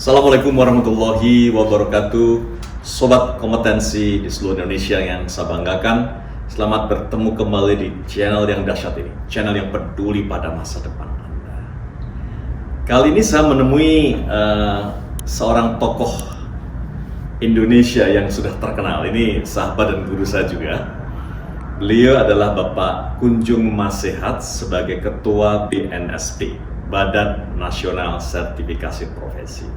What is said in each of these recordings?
Assalamualaikum warahmatullahi wabarakatuh. Sobat kompetensi di seluruh Indonesia yang saya banggakan, selamat bertemu kembali di channel yang dahsyat ini, channel yang peduli pada masa depan Anda. Kali ini saya menemui seorang tokoh Indonesia yang sudah terkenal. Ini sahabat dan guru saya juga. Beliau adalah Bapak Kunjung Masehat sebagai Ketua BNSP, Badan Nasional Sertifikasi Profesi.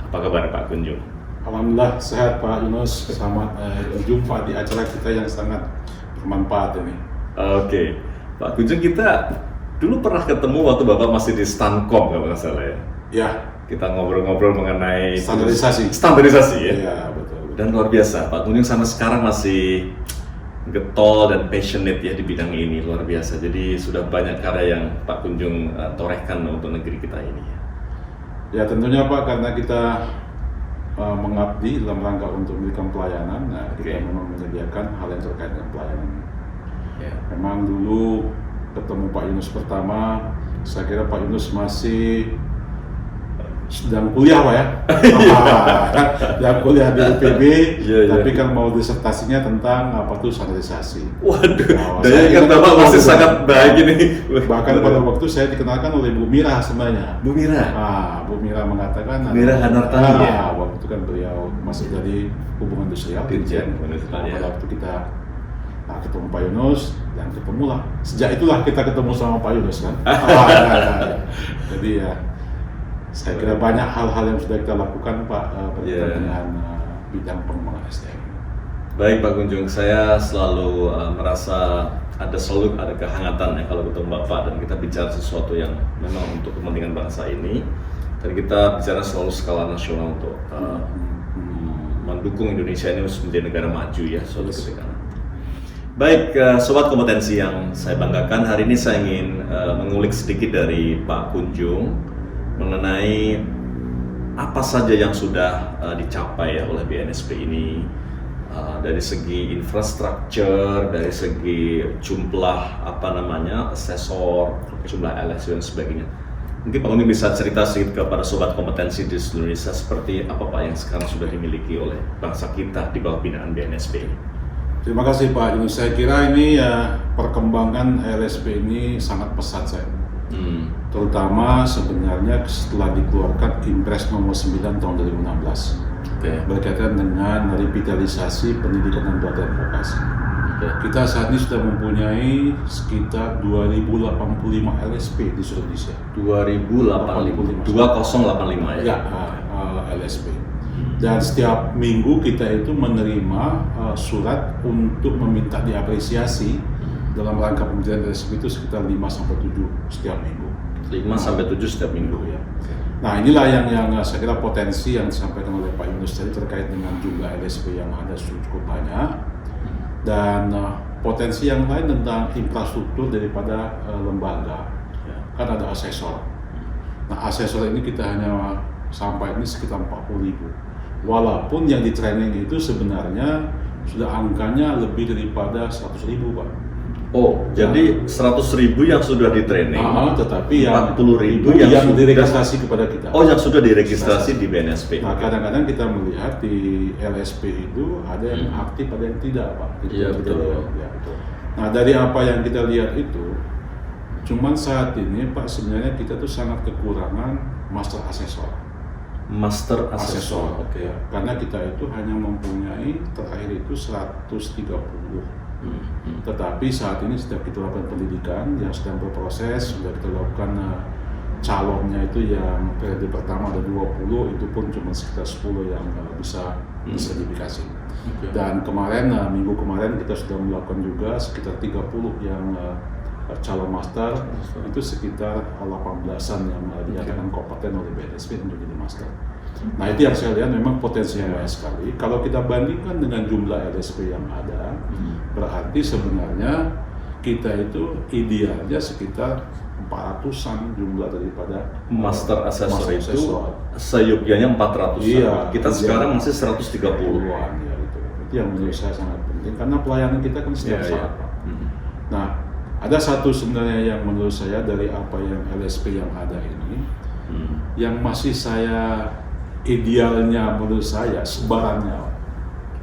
Apa kabar Pak Kunjung? Alhamdulillah sehat Pak Yunus, selamat berjumpa di acara kita yang sangat bermanfaat ini. Oke, Pak Kunjung, kita dulu pernah ketemu waktu Bapak masih di Stankom kalau nggak salah ya? Ya. Kita ngobrol-ngobrol mengenai Standarisasi. Standarisasi ya? Iya, betul. Dan luar biasa, Pak Kunjung sampai sekarang masih getol dan passionate ya di bidang ini, luar biasa. Jadi sudah banyak karya yang Pak Kunjung torehkan untuk negeri kita ini ya. Ya tentunya Pak, karena kita mengabdi dalam rangka untuk memberikan pelayanan, kita memang menyediakan hal yang terkait dengan pelayanan. Ya. Memang dulu ketemu Pak Yunus pertama, saya kira Pak Yunus masih sedang kuliah Pak ya, sedang kuliah di UPB, tapi kan mau disertasinya tentang apa tuh standarisasi. Waduh, daya ingat Bapak masih sangat baik ini. Bahkan pada waktu saya dikenalkan oleh Bu Mira sebenarnya. Bu Mira? Bu Mira mengatakan, Mira Hanartani ya? Waktu itu kan beliau masih dari hubungan industrial, Dirjen. Pada waktu kita ketemu Pak Yunus, dan ketemulah. Sejak itulah kita ketemu sama Pak Yunus kan. Jadi ya, saya kira banyak hal-hal yang sudah kita lakukan Pak berkaitan dengan bidang pengembangan SDM. Baik Pak Kunjung, saya selalu merasa selalu ada kehangatan ya kalau ketemu Bapak dan kita bicara sesuatu yang memang untuk kepentingan bangsa ini, dan kita bicara selalu skala nasional untuk mendukung Indonesia ini menjadi negara maju ya suatu ketika. Baik, sobat kompetensi yang saya banggakan, hari ini saya ingin mengulik sedikit dari Pak Kunjung mengenai apa saja yang sudah dicapai ya oleh BNSP ini, dari segi infrastruktur, dari segi jumlah asesor, jumlah LSU dan sebagainya. Mungkin Pak Kunjung bisa cerita sedikit kepada sobat kompetensi di seluruh Indonesia seperti apa Pak yang sekarang sudah dimiliki oleh bangsa kita di bawah binaan BNSP. Terima kasih Pak Yunus. Saya kira ini ya perkembangan LSP ini sangat pesat saya. Terutama sebenarnya setelah dikeluarkan Impres nomor 9 tahun 2016 berkaitan dengan revitalisasi pendidikan dan pelatihan vokasi. Kita saat ini sudah mempunyai sekitar 2085 LSP di seluruh Indonesia. 2085 ya? LSP. Dan setiap minggu kita itu menerima surat untuk meminta diapresiasi dalam rangka pemberian LSP itu sekitar 5-7 setiap minggu. 5-7 setiap minggu ya. Nah inilah yang saya kira potensi yang disampaikan oleh Pak Yunus tadi terkait dengan jumlah LSP yang ada cukup banyak, dan potensi yang lain tentang infrastruktur daripada lembaga. Kan ada asesor. Nah asesor ini kita hanya sampai ini sekitar 40.000. Walaupun yang di training itu sebenarnya sudah angkanya lebih daripada 100.000 Pak. Oh, jadi 100.000 yang sudah di training, tetapi yang 40.000 yang diregistrasi kepada kita. Oh, yang sudah diregistrasi di BNSP. Nah, kadang-kadang kita melihat di LSP itu ada yang aktif, ada yang tidak, Pak. Iya, betul. Ya, betul. Nah, dari apa yang kita lihat itu, cuman saat ini, Pak, sebenarnya kita tuh sangat kekurangan master asesor. Master asesor, oke. Ya. Karena kita itu hanya mempunyai terakhir itu 130. Tetapi saat ini sedang kita lakukan pendidikan yang sedang berproses, sudah kita lakukan calonnya itu yang periode pertama ada 20, itu pun cuma sekitar 10 yang bisa disertifikasi. Dan kemarin, minggu kemarin kita sudah melakukan juga sekitar 30 yang calon master, itu sekitar 18-an yang dinyatakan kompeten oleh BNSP untuk jadi master. Nah itu yang saya lihat memang potensi yang banyak sekali. Kalau kita bandingkan dengan jumlah LSP yang ada, berarti sebenarnya kita itu idealnya sekitar 400-an jumlah daripada master asesor itu seyogyanya 400. Iya, kita sekarang masih 130-an ya, itu yang menurut saya sangat penting karena pelayanan kita kan setiap saat. Nah, ada satu sebenarnya yang menurut saya dari apa yang LSP yang ada ini, yang masih saya idealnya menurut saya sebarannya.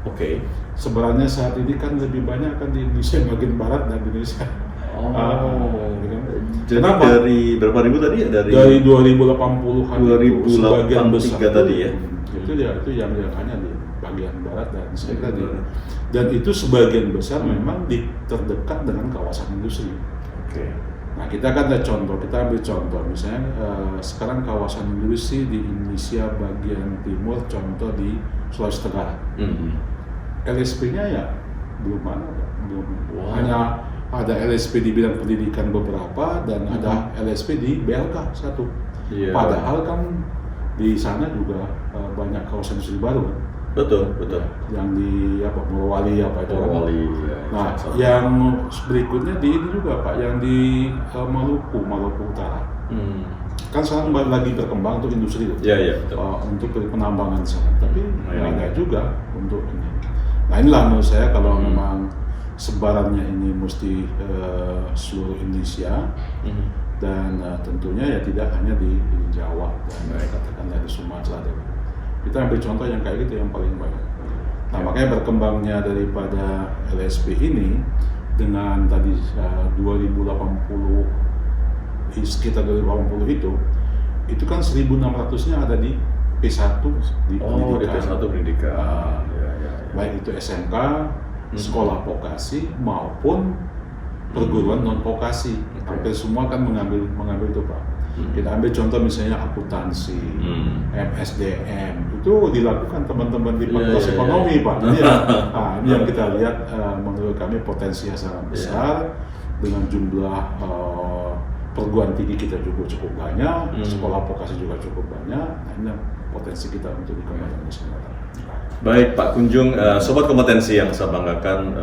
Oke. Sebarannya saat ini kan lebih banyak kan di Indonesia bagian barat dan Indonesia. Gitu kan. Jadi Kenapa? dari berapa ribu tadi ya? Dari 2080-an 2083 tadi ya? Itu yang hanya di bagian barat dan saya kira dan itu sebagian besar memang terdekat dengan kawasan industri. Oke. Nah kita ambil contoh misalnya sekarang kawasan industri di Indonesia bagian timur, contoh di Sulawesi Tenggara. LSP-nya ya belum ada, hanya ada LSP di bidang pendidikan beberapa dan ada LSP di BLK satu. Padahal kan di sana juga banyak kawasan industri baru. Betul. Yang di Morowali Morowali. Nah, yang berikutnya di ini juga Pak, yang di Maluku Utara. Kan sekarang lagi berkembang untuk industri betul. untuk penambangan sana, tapi ada juga untuk ini. Nah inilah menurut saya kalau memang sebarannya ini mesti seluruh Indonesia dan tentunya ya tidak hanya di Jawa dan katakanlah di Sumatera. Kita ambil contoh yang kayak gitu yang paling banyak. Nah makanya berkembangnya daripada LSP ini dengan tadi 2080 sekitar 2080 itu kan 1.600-nya ada di P1 di pendidikan. Di P1 pendidikan. Baik itu SMK, sekolah vokasi maupun perguruan non vokasi. Hampir semua kan mengambil itu Pak. Kita ambil contoh misalnya akuntansi, MSDM itu dilakukan teman-teman di fakultas ekonomi Pak. Ini yang kita lihat menurut kami potensinya sangat besar dengan jumlah perguruan tinggi kita juga cukup banyak, sekolah vokasi juga cukup banyak. Nah ini potensi kita untuk dikembangkan di sana. Baik Pak Kunjung, sobat kompetensi yang saya banggakan,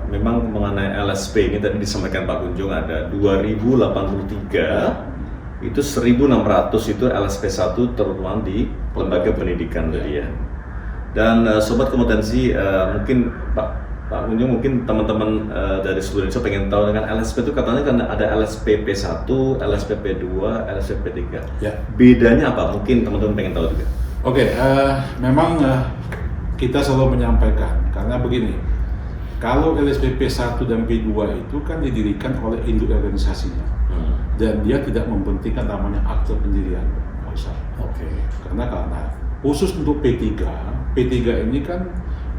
memang mengenai LSP ini tadi disampaikan Pak Kunjung ada 2083. Itu 1.600 itu LSP 1 terutama di lembaga pendidikan tadi ya. Dan sobat kompetensi mungkin Pak Kunjung mungkin teman-teman dari seluruh Indonesia pengen tahu dengan LSP itu katanya kan ada LSP P1, LSP P2, LSP P3. Ya. Bedanya apa? Mungkin teman-teman pengen tahu juga. Oke, memang kita selalu menyampaikan karena begini. Kalau LSP P1 dan P2 itu kan didirikan oleh induk organisasinya. Dan dia tidak mempentingkan namanya akte pendirian, Oke. Karena khusus untuk P3 ini kan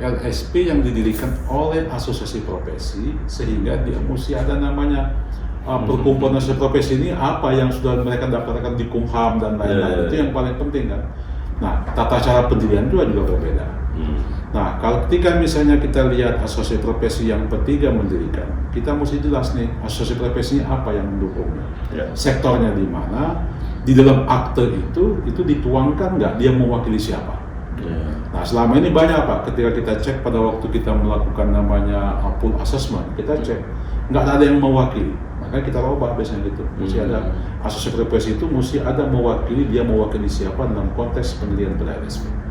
LSP yang didirikan oleh asosiasi profesi sehingga dia mesti ada namanya perkumpulan asosiasi profesi ini apa yang sudah mereka dapatkan di Kumham dan lain-lain itu yang paling penting kan. Nah, tata cara pendirian juga berbeda. Nah, kalau ketika misalnya kita lihat asosiasi profesi yang P3 mendirikan, kita mesti jelas nih asosiasi profesinya apa yang mendukungnya, sektornya di mana, di dalam akte itu dituangkan nggak dia mewakili siapa. Nah, selama ini banyak Pak, ketika kita cek pada waktu kita melakukan namanya pool assessment, kita cek nggak ada yang mewakili, makanya kita ubah biasanya gitu. Mesti ada asosiasi profesi itu mesti ada mewakili siapa dalam konteks pendirian pada LSP.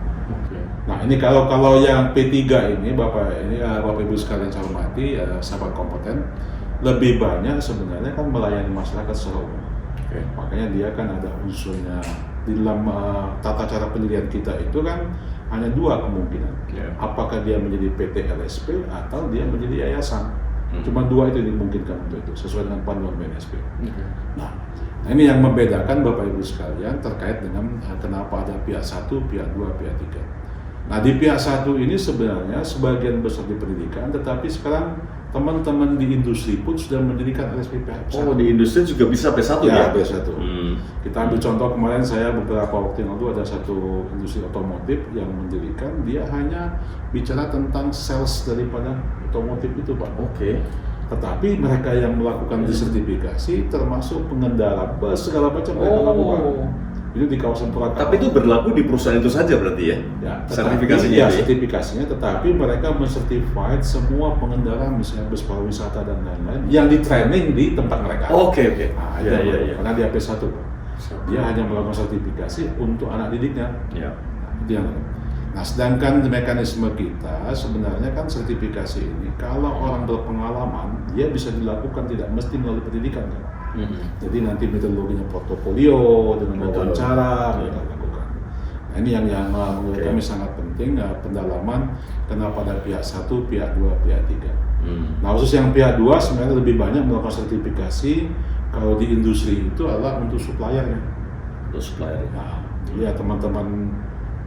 Nah ini kalau yang P3 ini Bapak Ibu sekalian saya hormati, sahabat kompeten, lebih banyak sebenarnya kan melayani masyarakat secara umum. Makanya dia kan ada unsurnya di dalam tata cara pendirian kita itu kan hanya dua kemungkinan. Apakah dia menjadi PT LSP atau dia menjadi yayasan. Cuma dua itu dimungkinkan untuk itu sesuai dengan panduan BNSP. Nah ini yang membedakan Bapak Ibu sekalian terkait dengan kenapa ada pihak 1, pihak 2, pihak 3. Nah di pihak 1 ini sebenarnya sebagian besar di pendidikan, tetapi sekarang teman-teman di industri pun sudah mendirikan LSP pihak 1. Di industri juga bisa P1 ya? P1. Kita ambil contoh kemarin saya beberapa waktu yang lalu ada satu industri otomotif yang mendirikan, dia hanya bicara tentang sales daripada otomotif itu Pak. Tetapi mereka yang melakukan sertifikasi termasuk pengendara bus segala macam mereka lakukan. Itu di kawasan Purwakarta. Tapi itu berlaku di perusahaan itu saja berarti ya? Sertifikasinya? Ya, sertifikasinya, tetapi mereka mensertified semua pengendara misalnya bus pariwisata dan lain-lain yang di training di tempat mereka. Nah, karena dia P1, dia hanya melakukan sertifikasi untuk anak didiknya. Nah, sedangkan mekanisme kita sebenarnya kan sertifikasi ini kalau orang berpengalaman dia bisa dilakukan tidak mesti melalui pendidikan kan. Jadi nanti metodologinya portofolio dengan wawancara kita lakukan. Nah, ini yang menurut kami sangat penting, pendalaman kenapa ada pihak 1, pihak 2, pihak 3. Nah khusus yang pihak 2 sebenarnya lebih banyak melakukan sertifikasi kalau di industri itu adalah untuk suppliernya. Untuk supplier. Nah, ya teman-teman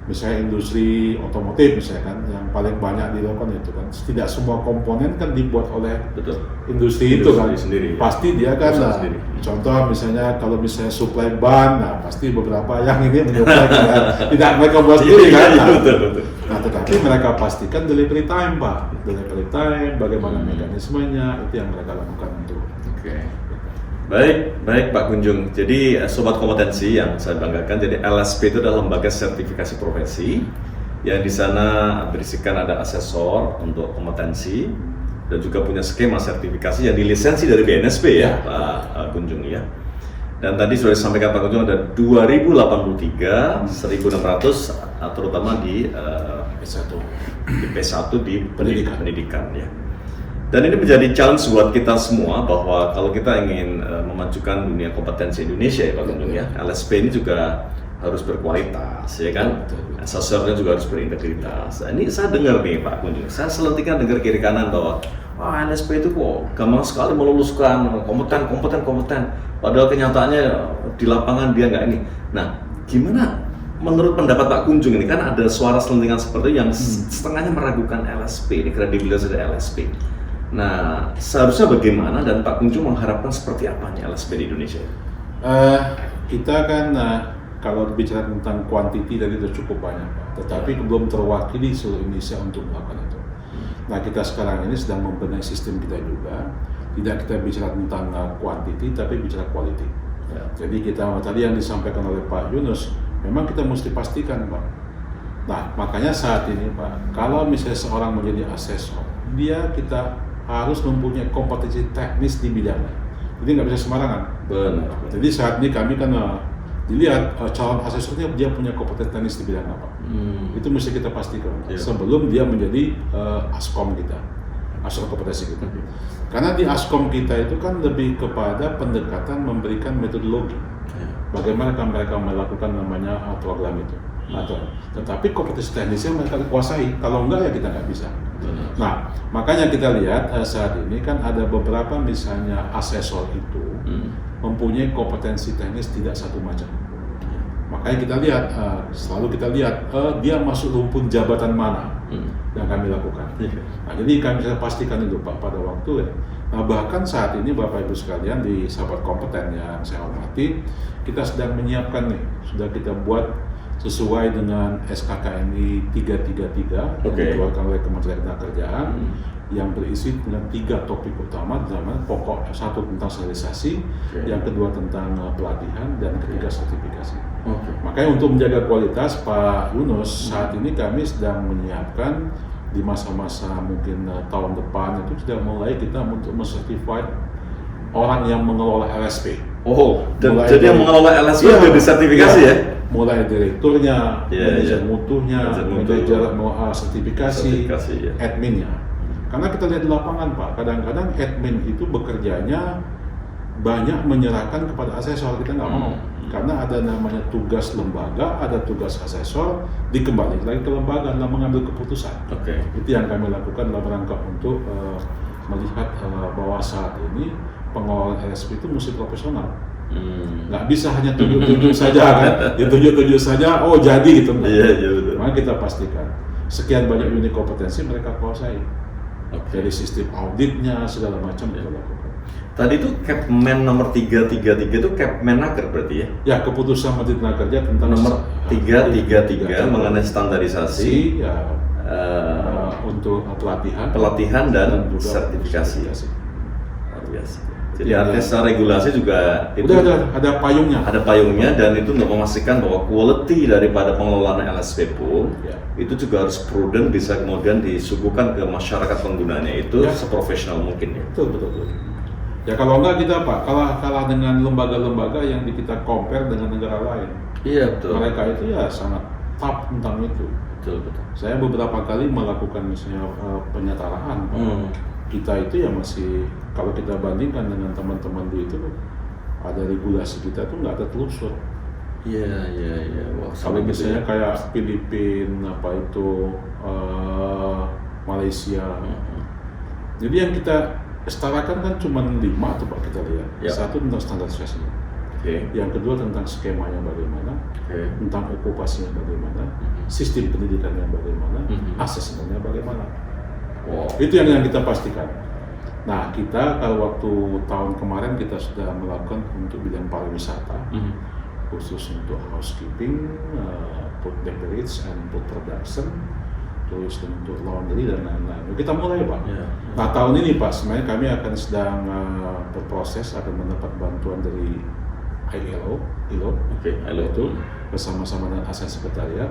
misalnya industri otomotif misalkan yang paling banyak dilakukan itu kan tidak semua komponen kan dibuat oleh Betul. industri itu kan sendiri, ya. pasti dia kan Sendiri. contoh misalnya kalau misalnya supply ban, nah pasti beberapa yang ini menyuplai kan tidak mereka buat sendiri kan. Nah, Betul. nah tetapi mereka pastikan delivery time Pak, delivery time bagaimana mekanismenya itu yang mereka lakukan untuk. Oke. Baik Pak Kunjung. Jadi sobat kompetensi yang saya banggakan, jadi LSP itu adalah lembaga sertifikasi profesi yang di sana berisikan ada asesor untuk kompetensi dan juga punya skema sertifikasi yang dilisensi dari BNSP ya Pak Kunjung ya. Dan tadi sudah disampaikan Pak Kunjung ada 2083, 1600 terutama di P1 di pendidikan ya. Dan ini menjadi challenge buat kita semua bahwa kalau kita ingin memajukan dunia kompetensi Indonesia ya Pak Kunjung ya, LSP ini juga harus berkualitas ya kan, asesornya juga harus berintegritas. Nah, ini saya dengar nih Pak Kunjung, saya selentingan dengar kiri kanan bahwa wah LSP itu kok gampang sekali meluluskan, kompeten, padahal kenyataannya di lapangan dia nggak ini. Nah, gimana menurut pendapat Pak Kunjung ini, kan ada suara selentingan seperti yang setengahnya meragukan LSP, ini kredibilitas dari LSP. Nah, seharusnya bagaimana dan Pak Kunjung mengharapkan seperti apa nih LSP di Indonesia? Kita kan kalau bicara tentang kuantiti tadi itu cukup banyak Pak, tetapi belum terwakili seluruh Indonesia untuk melakukan itu. Nah, kita sekarang ini sedang membenahi sistem kita juga, tidak kita bicara tentang kuantiti tapi bicara quality. Ya. Jadi kita tadi yang disampaikan oleh Pak Yunus, memang kita mesti pastikan Pak. Nah, makanya saat ini Pak, kalau misalnya seorang menjadi asesor, kita harus mempunyai kompetensi teknis di bidangnya. Jadi nggak bisa sembarangan. Benar. Jadi saat ini kami kan dilihat calon asesornya dia punya kompetensi teknis di bidang apa. Itu mesti kita pastikan sebelum dia menjadi askom kita, asesor kompetensi kita. Karena di askom kita itu kan lebih kepada pendekatan memberikan metodologi. Bagaimana kan mereka melakukan namanya program itu. Tetapi kompetensi teknisnya mereka kuasai. Kalau enggak ya kita nggak bisa. Nah, makanya kita lihat saat ini kan ada beberapa misalnya asesor itu mempunyai kompetensi teknis tidak satu macam. Makanya kita lihat, selalu kita lihat dia masuk rumpun jabatan mana yang kami lakukan. Nah, jadi kami bisa pastikan itu Pak pada waktu ya. Nah, bahkan saat ini Bapak Ibu sekalian di sahabat kompeten yang saya hormati, kita sedang menyiapkan nih, sudah kita buat sesuai dengan SKKNI 333 yang dikeluarkan oleh Kementerian Ketenagakerjaan yang berisi dengan 3 topik utama, namanya pokok 1 tentang sterilisasi, yang kedua tentang pelatihan, dan ketiga sertifikasi. Makanya untuk menjaga kualitas Pak Yunus, saat ini kami sedang menyiapkan di masa-masa mungkin tahun depan itu sudah mulai kita untuk mensertified orang yang mengelola LSP. Jadi yang mengelola LSP sudah disertifikasi ya? Mulai direkturnya, manajer mutunya, manajer sertifikasi, adminnya. Karena kita lihat di lapangan Pak, kadang-kadang admin itu bekerjanya banyak menyerahkan kepada asesor, kita nggak mau. Karena ada namanya tugas lembaga, ada tugas asesor, dikembalikan lagi ke lembaga dalam mengambil keputusan. Itu yang kami lakukan dalam rangka untuk melihat bahwa saat ini pengelolaan LSP itu mesti profesional. Nggak bisa hanya tunjuk-tunjuk saja kan, tunjuk-tunjuk saja, oh jadi gitu. Betul. Makanya kita pastikan sekian banyak unit kompetensi mereka kuasai. Dari sistem auditnya segala macam kita lakukan. Tadi itu Kepmen nomor 333 itu Kepmenaker berarti ya? Ya, keputusan Menteri Tenaga Kerja tentang nomor 333 mengenai standarisasi untuk pelatihan dan sertifikasi. Luar biasa. Jadi artinya secara regulasi juga itu ada payungnya. Ada payungnya, dan itu untuk memastikan bahwa quality daripada pengelolaan LSP pun itu juga harus prudent, bisa kemudian disuguhkan ke masyarakat penggunanya itu seprofesional mungkin ya. Betul. Ya kalau enggak kita Pak, kalah dengan lembaga-lembaga yang kita compare dengan negara lain. Iya betul. Mereka itu ya sangat top tentang itu. Betul. Saya beberapa kali melakukan misalnya penyetaraan. Kita itu ya masih, kalau kita bandingkan dengan teman-teman di itu, ada regulasi kita tuh nggak ada telusur. Iya. Wah, Kalau gitu misalnya ya. kayak Filipina, apa itu Malaysia. Jadi yang kita setarakan kan cuma 5 tuh Pak kita lihat. Ya. Satu tentang standarisasinya. Oke. Yang kedua tentang skemanya bagaimana, Oke. tentang okupasinya bagaimana, sistem pendidikannya bagaimana, asesmennya bagaimana. Wow. Itu yang kita pastikan. Nah, kita kalau waktu tahun kemarin kita sudah melakukan untuk bidang pariwisata, khusus untuk housekeeping, food beverage and food production, terus untuk laundry dan lain-lain. Kita mulai Pak. Yeah. Nah tahun ini Pak, sebenarnya kami akan sedang berproses akan mendapat bantuan dari ILO, Oke, ILO itu bersama-sama dengan ASEAN Sekretariat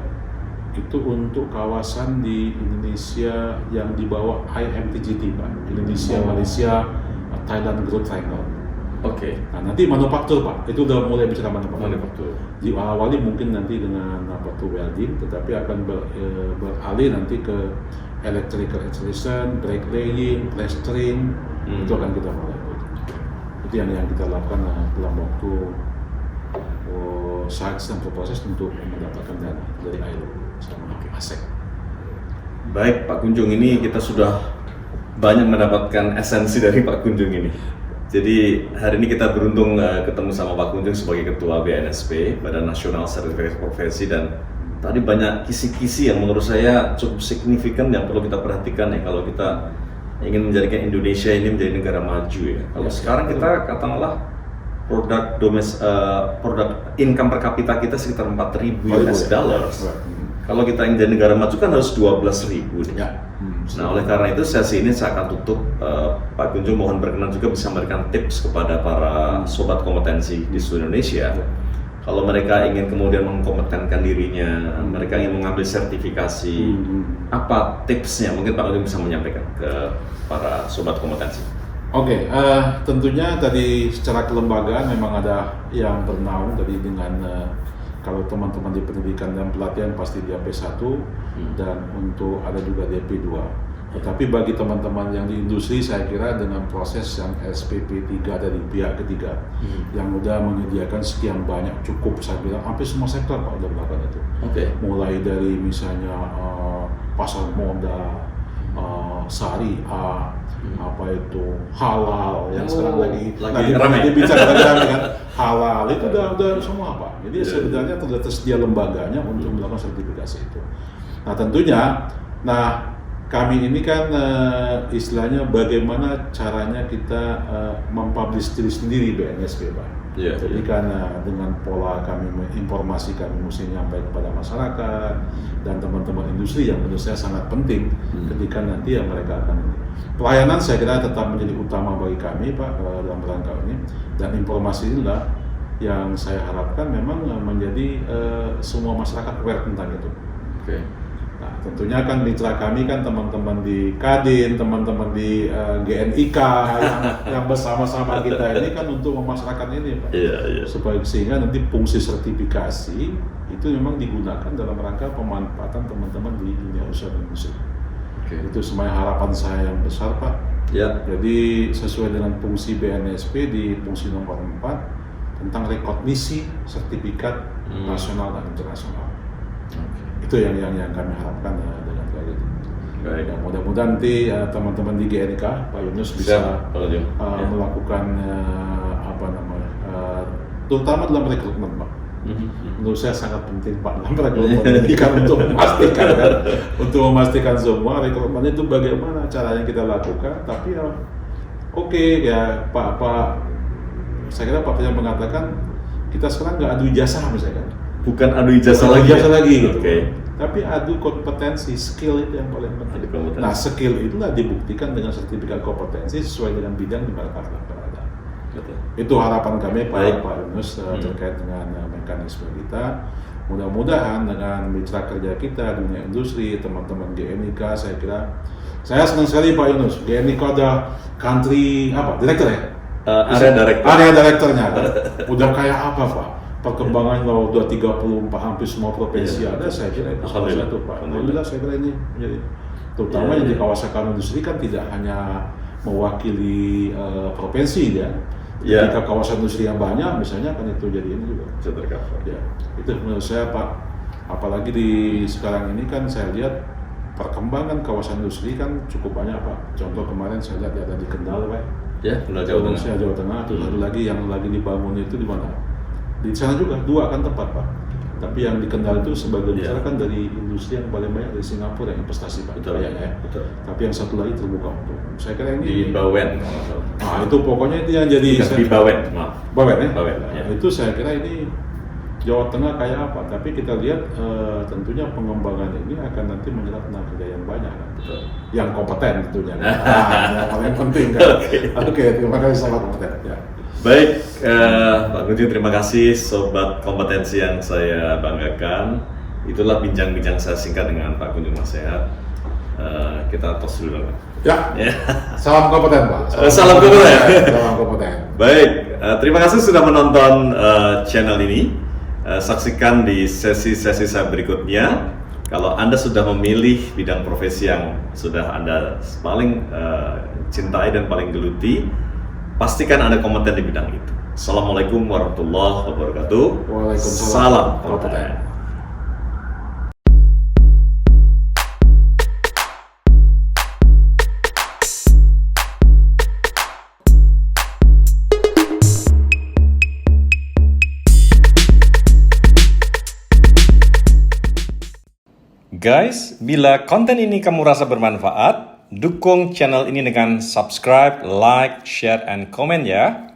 itu untuk kawasan di Indonesia yang di bawah IMTGT Pak, Indonesia, Malaysia, Thailand Growth Triangle. Oke. Nah nanti manufaktur Pak, itu udah mulai bicara manufaktur. Manufaktur. Diawali mungkin nanti dengan welding, tetapi akan beralih nanti ke electrical installation, bricklaying, plastering, itu akan kita mulai. Itu yang kita lakukan dalam waktu saat sedang berproses untuk mendapatkan dana dari ILO sama ASEC. Baik Pak Kunjung, ini kita sudah banyak mendapatkan esensi dari Pak Kunjung ini. Jadi hari ini kita beruntung ketemu sama Pak Kunjung sebagai Ketua BNSP, Badan Nasional Sertifikasi Profesi, dan tadi banyak kisi-kisi yang menurut saya cukup signifikan yang perlu kita perhatikan ya kalau kita ingin menjadikan Indonesia ini menjadi negara maju ya. Kalau sekarang kita katakanlah produk income per kapita kita sekitar 4.000 US dollars. Kalau kita ingin jadi negara maju kan harus 12.000. Ya. Nah, oleh karena itu sesi ini saya akan tutup. Pak Kunjung mohon berkenan juga bisa memberikan tips kepada para sobat kompetensi di seluruh Indonesia. Kalau mereka ingin kemudian mengkompetenkan dirinya, mereka ingin mengambil sertifikasi, apa tipsnya? Mungkin Pak Kunjung bisa menyampaikan ke para sobat kompetensi. Oke, tentunya tadi secara kelembagaan memang ada yang bernaung tadi dengan kalau teman-teman di pendidikan dan pelatihan pasti dia P1 dan untuk ada juga dia P2. Tetapi bagi teman-teman yang di industri saya kira dengan proses yang SPP 3 dari pihak ketiga yang udah menyediakan sekian banyak cukup saya bilang hampir semua sektor Pak udah melakukan itu. Mulai dari misalnya pasar modal, syariah, apa itu halal yang sekarang lagi ramai bicara kan halal itu udah semua Pak. Jadi sebenarnya sudah tersedia lembaganya untuk melakukan sertifikasi itu. Nah tentunya, kami ini kan istilahnya bagaimana caranya kita mempublish diri sendiri BNSP Pak. Jadi kan dengan pola kami informasi kami mesti nyampai kepada masyarakat dan teman-teman industri yang menurut saya sangat penting ketika nanti yang mereka akan pelayanan saya kira tetap menjadi utama bagi kami Pak dalam rangka ini, dan informasi inilah yang saya harapkan memang menjadi semua masyarakat aware tentang itu. Nah, tentunya kan mitra kami kan teman-teman di Kadin, teman-teman di GNIK yang bersama-sama kita ini kan untuk memasrakkan ini Pak. Supaya sehingga nanti fungsi sertifikasi itu memang digunakan dalam rangka pemanfaatan teman-teman di dunia usaha dan industri. Itu semuanya harapan saya yang besar Pak. Jadi sesuai dengan fungsi BNSP di fungsi nomor 4 tentang rekognisi sertifikat nasional dan internasional. Itu yang kami harapkan dengan kayak gitu. Ya, mudah-mudahan nanti teman-teman di GNK Pak Yunus bisa melakukan terutama dalam rekrutmen Pak. Menurut saya sangat penting Pak dalam rekrutmen untuk memastikan semua rekrutmen itu bagaimana caranya kita lakukan. Tapi Pak saya kira Pak yang mengatakan kita sekarang nggak adu ijazah misalkan. Bukan adu ijazah lagi gitu. Tapi adu kompetensi, skill itu yang paling penting. Nah, skill itulah dibuktikan dengan sertifikat kompetensi sesuai dengan bidang di mana kita berada. Itu harapan kami Pak Yunus terkait dengan mekanisme kita. Mudah-mudahan dengan mitra kerja kita, dunia industri, teman-teman GNIK, saya kira saya senang sekali Pak Yunus. GNIK ada country director ya? Area directornya kan? Udah kayak apa Pak? Perkembangan kalau udah 34 hampir semua provinsi ada, saya kira itu salah satu Pak. Alhamdulillah saya kira ini menjadi terutama yang di kawasan industri kan tidak hanya mewakili provinsi ya, Ya. Ketika kawasan industri yang banyak, misalnya kan itu jadi ini juga. Bisa tercover. Ya, itu menurut saya Pak. Apalagi di sekarang ini kan saya lihat perkembangan kawasan industri kan cukup banyak Pak. Contoh kemarin saya lihat ada di Kendal Pak. Ya, Kendal Jawa Tengah. Saya Jawa Tengah. Terus ada lagi yang lagi dibangun itu di mana? Di sana juga 2 kan tempat Pak. Tapi yang di Kendal itu sebagian besar kan dari industri yang paling banyak dari Singapura yang investasi Pak. Betul, ya. betul. Tapi yang satu lagi terbuka untuk. Saya kira Di ini. Bawen. Nah itu pokoknya itu yang jadi. Bukan, di Bawen, maaf. Bawen ya. Bawen, ya. Nah, itu saya kira ini Jawa Tengah kayak apa? Tapi kita lihat tentunya pengembangan ini akan nanti menyerap tenaga kerja yang banyak kan. Betul. Yang kompeten tentunya. Yang paling penting kan. Oke, terima kasih sangat kompeten. Ya. Baik, Pak Kunjung, terima kasih sobat kompetensi yang saya banggakan. Itulah bincang-bincang saya singkat dengan Pak Kunjung Mas Sehat. Kita tos dulu. Ya. Ya. Salam kompeten Pak. Salam kompeten. Salam kompeten. Baik, terima kasih sudah menonton channel ini. Saksikan di sesi-sesi saya berikutnya. Kalau Anda sudah memilih bidang profesi yang sudah Anda paling cintai dan paling geluti, pastikan Anda kompeten di bidang itu. Assalamualaikum warahmatullahi wabarakatuh. Waalaikumsalam. Salam kompeten. Guys, bila konten ini kamu rasa bermanfaat, dukung channel ini dengan subscribe, like, share, and comment ya.